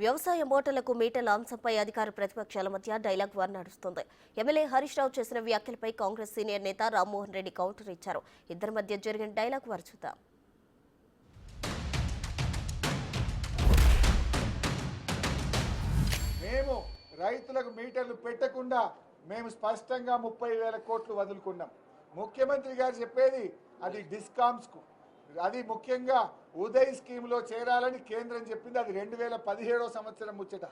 వ్యవసాయ మోటార్లకు మీటర్ల అంశంపై అధికార ప్రతిపక్షాల మధ్య డైలాగ్ వార్ నడుస్తుంది. ఎమ్మెల్యే హరీష్ రావు చేసిన వ్యాఖ్యలపై కాంగ్రెస్ సీనియర్ నేత రామ్మోహన్ రెడ్డి కౌంటర్ ఇచ్చారు. ఇద్దరి మధ్య జరిగిన డైలాగ్ వార్ చూద్దాం. మేము రైతులకు మీటర్లు పెట్టకుండా మేము స్పష్టంగా 30,000 కోట్లు వదులుకున్నాం. ముఖ్యమంత్రి గారు చెప్పేది అది డిస్కామ్స్కు, అది ముఖ్యంగా ఉదయ్ స్కీమ్లో చేరాలని కేంద్రం చెప్పింది. అది 2017 సంవత్సరం ముచ్చట.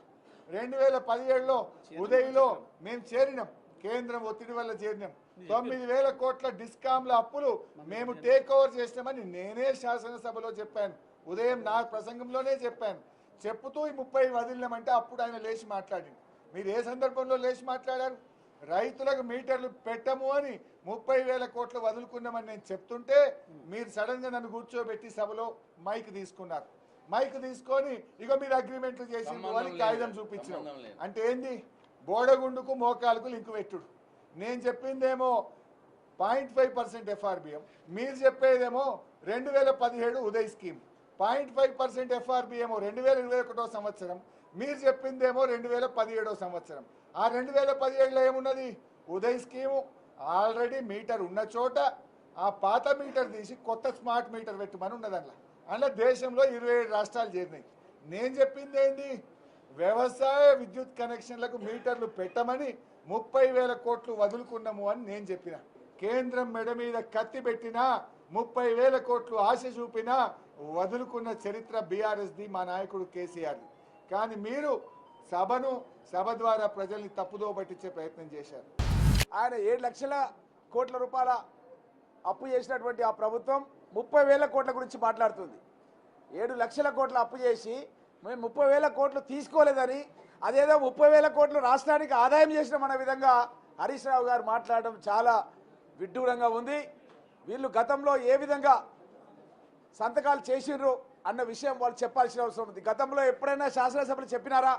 2017లో ఉదయ్లో మేము చేరినాం, కేంద్రం ఒత్తిడి వల్ల చేరినాం. 9,000 కోట్ల డిస్కామ్ల అప్పులు మేము టేక్ ఓవర్ చేసినామని నేనే శాసనసభలో చెప్పాను. ఉదయం నా ప్రసంగంలోనే చెప్పాను. చెప్పుతూ ఈ 30 వదిలినామంటే అప్పుడు ఆయన లేచి మాట్లాడింది. మీరు ఏ సందర్భంలో లేచి మాట్లాడారు? రైతులకు మీటర్లు పెట్టము అని 30,000 కోట్లు వదులుకున్నామని నేను చెప్తుంటే మీరు సడన్ గా నన్ను కూర్చోబెట్టి సభలో మైక్ తీసుకున్నారు. మైక్ తీసుకొని ఇక మీరు అగ్రిమెంట్లు చేసి అని కాగితం చూపించారు. అంటే ఏంది? బోడగుండుకు మోకాలకు లింకు పెట్టుడు. నేను చెప్పిందేమో 0.5% ఎఫ్ఆర్బిఎం, మీరు చెప్పేదేమో 2017 ఉదయ్ స్కీమ్. 0.5% ఎఫ్ఆర్బిఎం 2021 సంవత్సరం, మీరు చెప్పిందేమో 2017 సంవత్సరం. ఆ 2017లో ఏమున్నది? ఉదయ్ స్కీము ఆల్రెడీ మీటర్ ఉన్న చోట ఆ పాత మీటర్ తీసి కొత్త స్మార్ట్ మీటర్ పెట్టమని ఉన్నది. అందులో దేశంలో 27 రాష్ట్రాలు చేరినాయి. నేను చెప్పింది ఏంది? వ్యవసాయ విద్యుత్ కనెక్షన్లకు మీటర్లు పెట్టమని 30,000 కోట్లు వదులుకున్నాము అని నేను చెప్పిన. కేంద్రం మెడ మీద కత్తి పెట్టినా 30,000 కోట్లు ఆశ చూపినా వదులుకున్న చరిత్ర బీఆర్ఎస్ది, మా నాయకుడు కేసీఆర్ది. కానీ మీరు సభ ద్వారా ప్రజల్ని తప్పుదో పట్టించే ప్రయత్నం చేశారు. ఆయన 7 లక్షల కోట్ల రూపాయల అప్పు చేసినటువంటి ఆ ప్రభుత్వం 30,000 కోట్ల గురించి మాట్లాడుతుంది. 7 లక్షల కోట్ల అప్పు చేసి మేము 30,000 కోట్లు తీసుకోలేదని, అదేదో 30,000 కోట్లు రాష్ట్రానికి ఆదాయం చేసినామన్న విధంగా హరీష్ రావు గారు మాట్లాడడం చాలా విడ్డూరంగా ఉంది. వీళ్ళు గతంలో ఏ విధంగా సంతకాలు చేసిర్రు అన్న విషయం వాళ్ళు చెప్పాల్సిన అవసరం ఉంది. గతంలో ఎప్పుడైనా శాసనసభలు చెప్పినారా?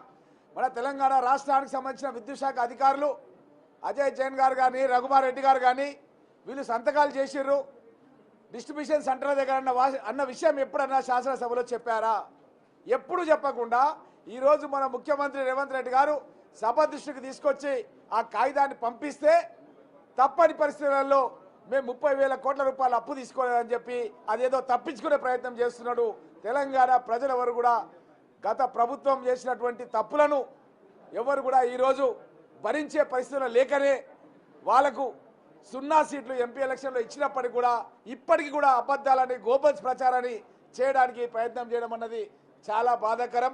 మన తెలంగాణ రాష్ట్రానికి సంబంధించిన విద్యుత్ శాఖ అధికారులు అజయ్ జైన్ గారు కానీ, రఘుమార్ రెడ్డి గారు కానీ వీళ్ళు సంతకాలు చేసిర్రు డిస్ట్రిబ్యూషన్ సెంటర్ దగ్గర అన్న విషయం ఎప్పుడన్నా శాసనసభలో చెప్పారా? ఎప్పుడు చెప్పకుండా ఈరోజు మన ముఖ్యమంత్రి రేవంత్ రెడ్డి గారు సభ దృష్టికి తీసుకొచ్చి ఆ కాగితాన్ని పంపిస్తే తప్పని పరిస్థితులలో మేము 30,000 కోట్ల రూపాయలు అప్పు తీసుకోలేదని చెప్పి అదేదో తప్పించుకునే ప్రయత్నం చేస్తున్నాడు. తెలంగాణ ప్రజలెవరు కూడా గత ప్రభుత్వం చేసినటువంటి తప్పులను ఎవరు కూడా ఈరోజు భరించే పరిస్థితుల్లో లేకనే వాళ్లకు 0 సీట్లు ఎంపీ ఎలక్షన్లో ఇచ్చినప్పటికీ కూడా ఇప్పటికీ కూడా అబద్ధాలని, గోబల్స్ ప్రచారాన్ని చేయడానికి ప్రయత్నం చేయడం అన్నది చాలా బాధాకరం.